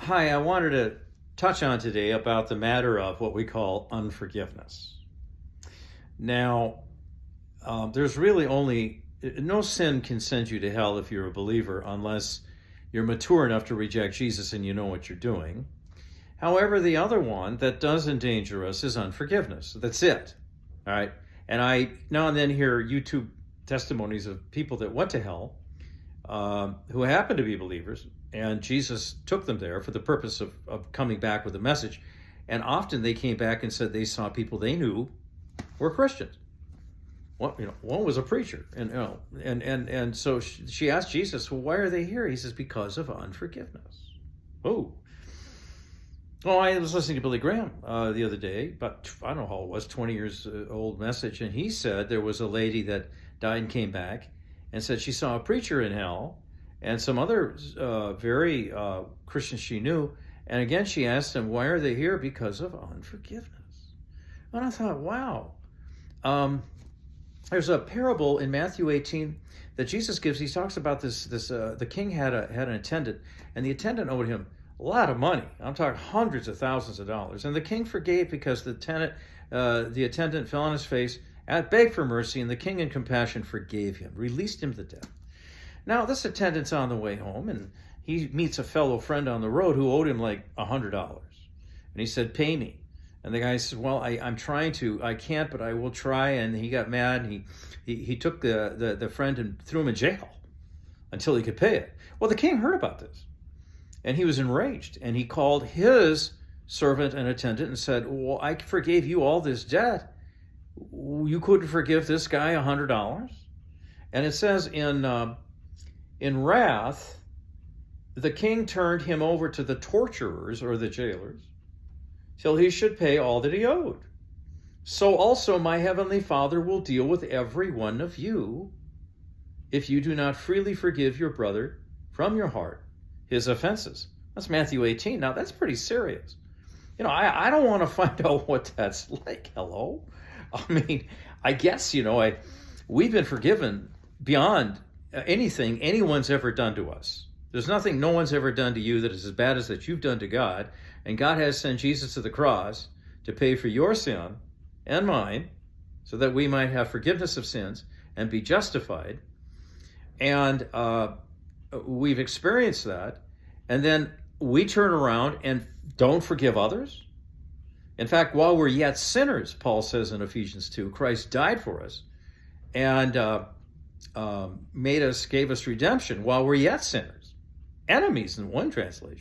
Hi, I wanted to touch on today about the matter of what we call unforgiveness. Now, there's really only no sin can send you to hell if you're a believer unless you're mature enough to reject Jesus and you know what you're doing. However, the other one that does endanger us is unforgiveness. That's it. All right. And I now and then hear YouTube testimonies of people that went to hell who happened to be believers, and Jesus took them there for the purpose of coming back with a message. And often they came back and said they saw people they knew were Christians. One was a preacher, and so she asked Jesus, "Well, why are they here?" He says, "Because of unforgiveness." Oh, well, I was listening to Billy Graham the other day, but I don't know how it was, 20 years old message, and he said there was a lady that died and came back and said she saw a preacher in hell and some other very Christians she knew. And again, she asked them, why are they here? Because of unforgiveness. And I thought, wow. There's a parable in Matthew 18 that Jesus gives. He talks about the king had an attendant, and the attendant owed him a lot of money. I'm talking hundreds of thousands of dollars. And the king forgave because the attendant fell on his face, begged for mercy, and the king in compassion forgave him, released him to death. Now, this attendant's on the way home, and he meets a fellow friend on the road who owed him like $100. And he said, pay me. And the guy said, well, I'm trying to. I can't, but I will try. And he got mad, and he took the friend and threw him in jail until he could pay it. Well, the king heard about this, and he was enraged. And he called his servant and attendant and said, well, I forgave you all this debt. You couldn't forgive this guy $100? And it says in wrath, the king turned him over to the torturers or the jailers till he should pay all that he owed. So also my heavenly Father will deal with every one of you if you do not freely forgive your brother from your heart his offenses. That's Matthew 18. Now that's pretty serious. I don't want to find out what that's like. Hello? I mean, I guess, we've been forgiven beyond anything anyone's ever done to us. There's nothing no one's ever done to you that is as bad as that you've done to God. And God has sent Jesus to the cross to pay for your sin and mine so that we might have forgiveness of sins and be justified. And we've experienced that. And then we turn around and don't forgive others. In fact, while we're yet sinners, Paul says in Ephesians 2, Christ died for us and gave us redemption while we're yet sinners. Enemies in one translation.